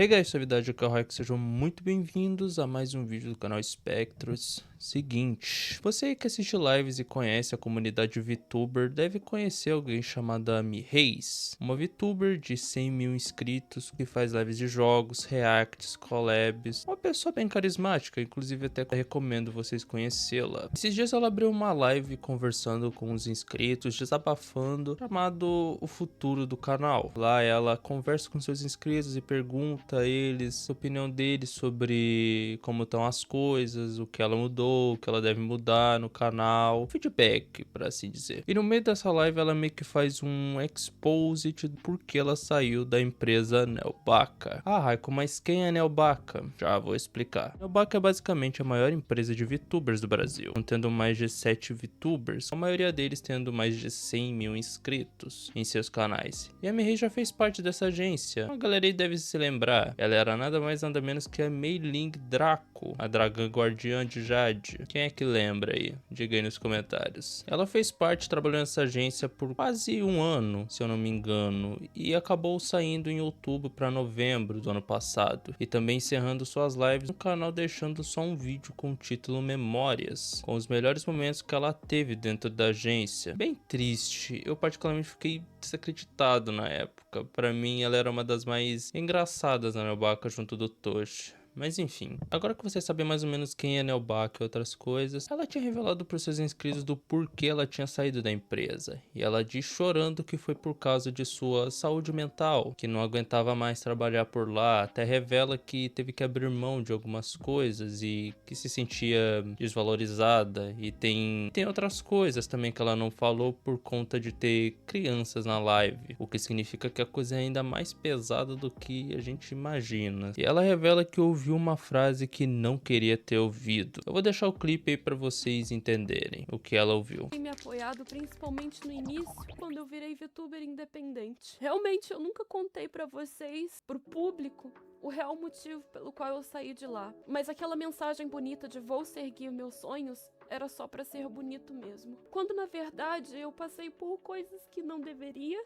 Hey guys, suavidade, aqui é o Raik, sejam muito bem-vindos a mais um vídeo do canal Spectros. Seguinte, você que assiste lives e conhece a comunidade VTuber deve conhecer alguém chamada Mireis, uma VTuber de 100 mil inscritos que faz lives de jogos, reacts, collabs, uma pessoa bem carismática, inclusive até recomendo vocês conhecê-la. Esses dias ela abriu uma live conversando com os inscritos, desabafando, chamado O Futuro do Canal. Lá ela conversa com seus inscritos e pergunta a eles a opinião deles sobre como estão as coisas, o que ela mudou, o que ela deve mudar no canal, feedback, por assim dizer. E no meio dessa live ela meio que faz um exposit do porquê ela saiu da empresa Neobaca. Ah, Raiko, mas quem é Neobaca? Já vou explicar. Neobaca é basicamente a maior empresa de VTubers do Brasil, contendo mais de 7 VTubers, a maioria deles tendo mais de 100 mil inscritos em seus canais. E a Mireis já fez parte dessa agência. A galera aí deve se lembrar, ela era nada mais nada menos que a Mei Ling Draco, a dragã guardiã de Jade. Quem é que lembra aí? Diga aí nos comentários. Ela fez parte, trabalhando nessa agência por quase um ano, se eu não me engano, e acabou saindo em outubro para novembro do ano passado, e também encerrando suas lives no canal, deixando só um vídeo com o título Memórias, com os melhores momentos que ela teve dentro da agência. Bem triste, eu particularmente fiquei desacreditado na época. Para mim ela era uma das mais engraçadas na Neobaca junto do Toshi. Mas enfim, agora que você sabe mais ou menos quem é Neobaca e outras coisas, ela tinha revelado para os seus inscritos do porquê ela tinha saído da empresa. E ela diz chorando que foi por causa de sua saúde mental, que não aguentava mais trabalhar por lá, até revela que teve que abrir mão de algumas coisas e que se sentia desvalorizada. E tem outras coisas também que ela não falou por conta de ter crianças na live, o que significa que a coisa é ainda mais pesada do que a gente imagina. E ela revela que ouviu uma frase que não queria ter ouvido. Eu vou deixar o clipe aí pra vocês entenderem o que ela ouviu. Tem me apoiado principalmente no início, quando eu virei VTuber independente. Realmente eu nunca contei pra vocês, pro público, o real motivo pelo qual eu saí de lá. Mas aquela mensagem bonita de vou seguir meus sonhos era só pra ser bonito mesmo. Quando na verdade eu passei por coisas que não deveria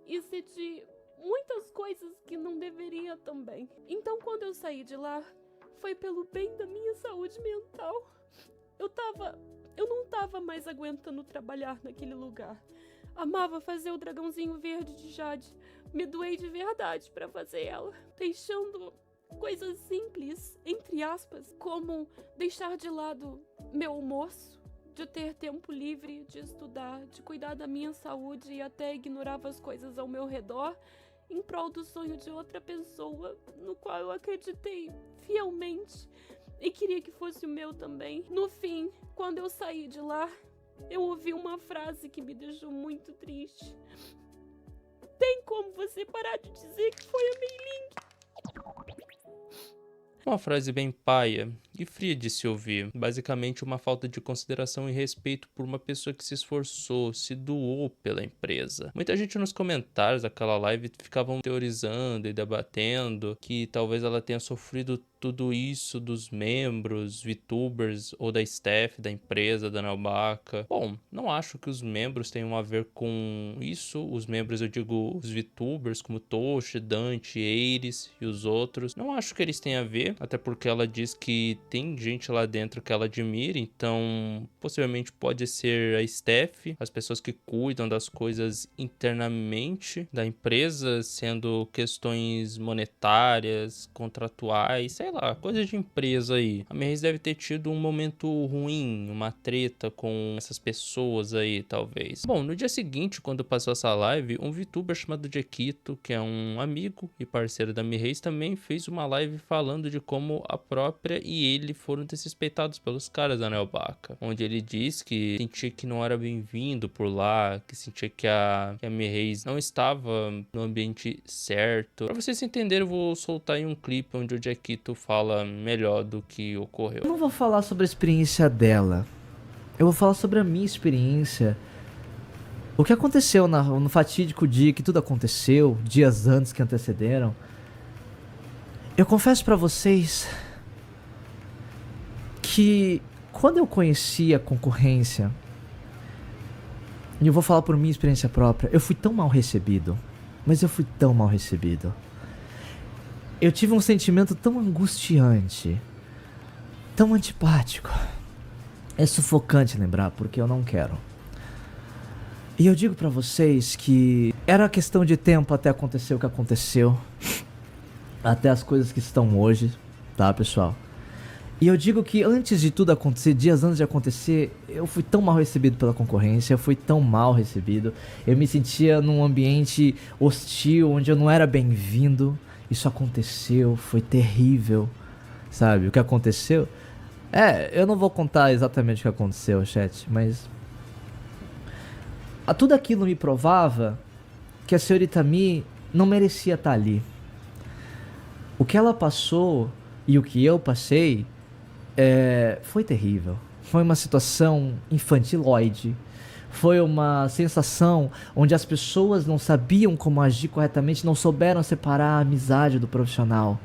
e senti muitas coisas que não deveria também. Então quando eu saí de lá, foi pelo bem da minha saúde mental. Eu não tava mais aguentando trabalhar naquele lugar. Amava fazer o dragãozinho verde de Jade. Me doei de verdade pra fazer ela, deixando coisas simples, entre aspas, como deixar de lado meu almoço, de ter tempo livre, de estudar, de cuidar da minha saúde e até ignorava as coisas ao meu redor em prol do sonho de outra pessoa, no qual eu acreditei fielmente e queria que fosse o meu também. No fim, quando eu saí de lá, eu ouvi uma frase que me deixou muito triste. Tem como você parar de dizer que foi a Mei Ling? Uma frase bem paia e fria de se ouvir, basicamente uma falta de consideração e respeito por uma pessoa que se esforçou, se doou pela empresa. Muita gente nos comentários daquela live ficavam teorizando e debatendo que talvez ela tenha sofrido tudo isso dos membros, VTubers ou da staff da empresa, da Neobaca. Bom, não acho que os membros tenham a ver com isso. Os membros, eu digo os VTubers, como Toshi, Dante, Eiris e os outros. Não acho que eles tenham a ver, até porque ela diz que tem gente lá dentro que ela admira, então possivelmente pode ser a staff, as pessoas que cuidam das coisas internamente da empresa, sendo questões monetárias, contratuais, sei lá, coisa de empresa aí. A Mireis deve ter tido um momento ruim, uma treta com essas pessoas aí, talvez. Bom, no dia seguinte, quando passou essa live, um VTuber chamado Jequito, que é um amigo e parceiro da Mireis, também fez uma live falando de como a própria e ele foram desrespeitados pelos caras da Neobaca, onde ele diz que sentia que não era bem-vindo por lá, que sentia que a Mireis não estava no ambiente certo. Pra vocês entenderem, eu vou soltar aí um clipe onde o Jequito fala melhor do que ocorreu. Eu não vou falar sobre a experiência dela, eu vou falar sobre a minha experiência. O que aconteceu no fatídico dia que tudo aconteceu, dias antes que antecederam. Eu confesso pra vocês que quando eu conheci a concorrência, e eu vou falar por minha experiência própria, eu fui tão mal recebido, mas eu fui tão mal recebido. eu tive um sentimento tão angustiante, tão antipático. É sufocante lembrar, porque eu não quero. E eu digo pra vocês que era questão de tempo até acontecer o que aconteceu. Até as coisas que estão hoje, tá, pessoal? E eu digo que antes de tudo acontecer, dias antes de acontecer, eu fui tão mal recebido pela concorrência, eu fui tão mal recebido. Eu me sentia num ambiente hostil, onde eu não era bem-vindo. Isso aconteceu, foi terrível, sabe? O que aconteceu? Eu não vou contar exatamente o que aconteceu, chat, mas... tudo aquilo me provava que a senhorita Mi não merecia estar ali. O que ela passou e o que eu passei foi terrível. Foi uma situação infantiloide. Foi uma sensação onde as pessoas não sabiam como agir corretamente, não souberam separar a amizade do profissional.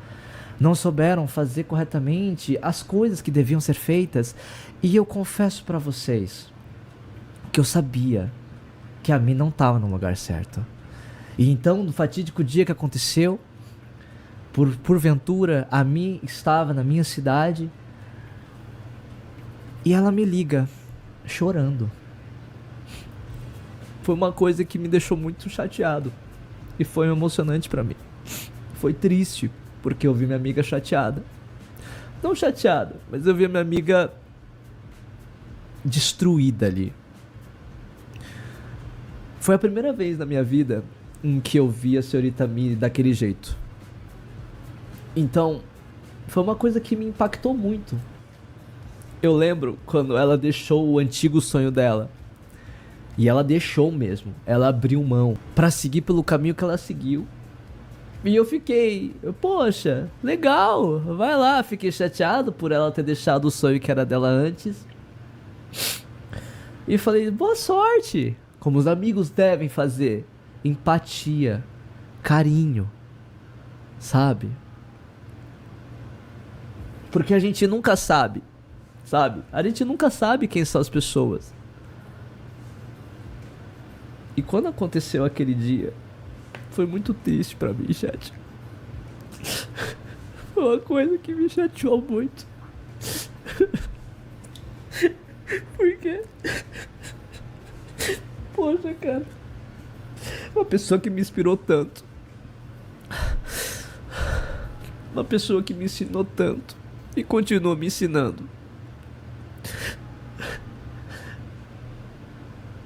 Não souberam fazer corretamente as coisas que deviam ser feitas. E eu confesso pra vocês que eu sabia que a Mi não estava no lugar certo. E então, no fatídico dia que aconteceu, porventura, a Mi estava na minha cidade e ela me liga, chorando. Foi uma coisa que me deixou muito chateado e foi emocionante pra mim. Foi triste, porque eu vi minha amiga chateada. Não chateada, mas eu vi a minha amiga destruída ali. Foi a primeira vez na minha vida em que eu vi a senhorita Mi daquele jeito. Então, foi uma coisa que me impactou muito. Eu lembro quando ela deixou o antigo sonho dela. E ela deixou mesmo. Ela abriu mão pra seguir pelo caminho que ela seguiu. E eu fiquei, poxa, legal, vai lá. Fiquei chateado por ela ter deixado o sonho que era dela antes. E falei, boa sorte. Como os amigos devem fazer. Empatia, carinho, sabe? Porque a gente nunca sabe, sabe? A gente nunca sabe quem são as pessoas. E quando aconteceu aquele dia, foi muito triste pra mim, chat. Foi uma coisa que me chateou muito. Por quê? Poxa, cara. Uma pessoa que me inspirou tanto. Uma pessoa que me ensinou tanto. E continua me ensinando.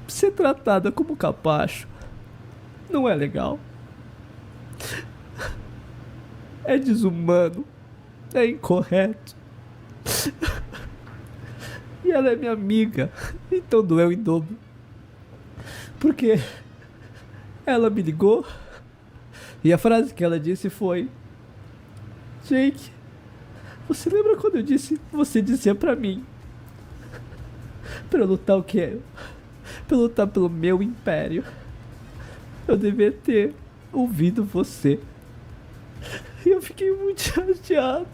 Ser tratada como capacho não é legal. É desumano. É incorreto. E ela é minha amiga. Então doeu em dobro. Porque ela me ligou e a frase que ela disse foi: Jake, você lembra quando eu disse, você dizia pra mim pra eu lutar o quê? Pra eu lutar pelo meu império. Eu devia ter ouvido você. E eu fiquei muito chateado,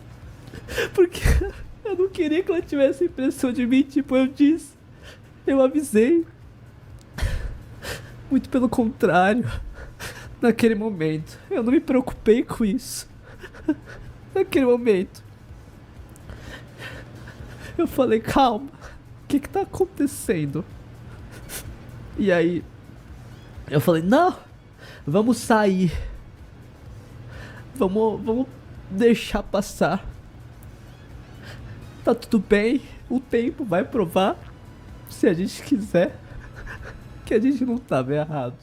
porque eu não queria que ela tivesse a impressão de mim. Tipo, eu disse, eu avisei. Muito pelo contrário. Naquele momento eu não me preocupei com isso. Naquele momento eu falei, calma, o que tá acontecendo? E aí eu falei, não, vamos sair. Vamos deixar passar. Tá tudo bem, o tempo vai provar, se a gente quiser, que a gente não tava errado.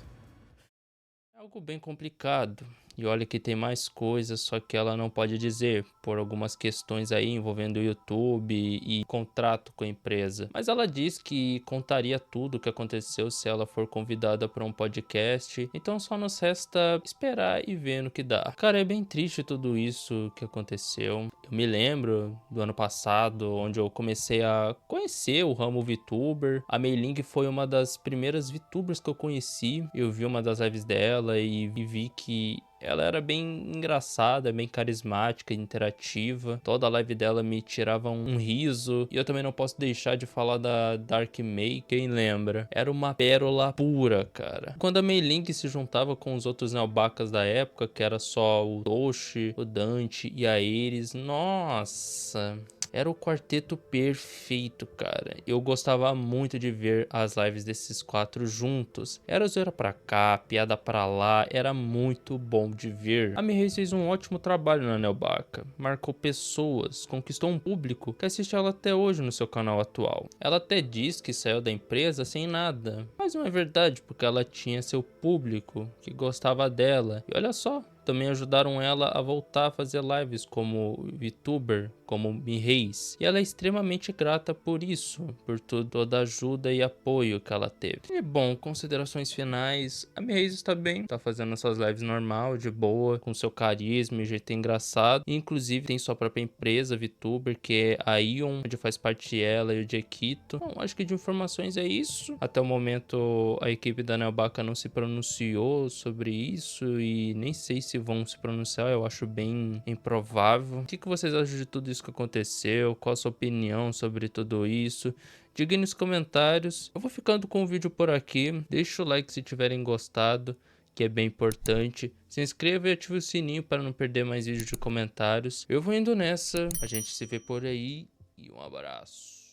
É algo bem complicado. E olha que tem mais coisas, só que ela não pode dizer, por algumas questões aí envolvendo o YouTube e contrato com a empresa. Mas ela diz que contaria tudo o que aconteceu se ela for convidada para um podcast. Então só nos resta esperar e ver no que dá. Cara, é bem triste tudo isso que aconteceu. Eu me lembro do ano passado, onde eu comecei a conhecer o ramo VTuber. A Mei Ling foi uma das primeiras VTubers que eu conheci. Eu vi uma das lives dela e vi que Ela era bem engraçada, bem carismática, interativa. Toda a live dela me tirava um riso. E eu também não posso deixar de falar da Dark Mei, quem lembra? Era uma pérola pura, cara. Quando a Mei Ling se juntava com os outros neobacas da época, que era só o Toshi, o Dante e a Ares, nossa... Era o quarteto perfeito, cara. Eu gostava muito de ver as lives desses 4 juntos. Era zoeira pra cá, piada pra lá. Era muito bom de ver. A Mihei fez um ótimo trabalho na Neobaka. Marcou pessoas, conquistou um público que assiste ela até hoje no seu canal atual. Ela até diz que saiu da empresa sem nada. Mas não é verdade, porque ela tinha seu público que gostava dela. E olha só, também ajudaram ela a voltar a fazer lives como VTuber, como Mireis. E ela é extremamente grata por isso, por toda a ajuda e apoio que ela teve. E bom, considerações finais, a Mireis está bem, tá fazendo suas lives normal, de boa, com seu carisma e jeito engraçado. E, inclusive tem sua própria empresa, VTuber, que é a Ion, onde faz parte ela e o Jequito. Bom, acho que de informações é isso. Até o momento a equipe da Neobaka não se pronunciou sobre isso e nem sei se vão se pronunciar, eu acho bem improvável. O que vocês acham de tudo isso que aconteceu? Qual a sua opinião sobre tudo isso? Diga aí nos comentários. Eu vou ficando com o vídeo por aqui. Deixa o like se tiverem gostado, que é bem importante. Se inscreva e ative o sininho para não perder mais vídeos de comentários. Eu vou indo nessa. A gente se vê por aí e um abraço.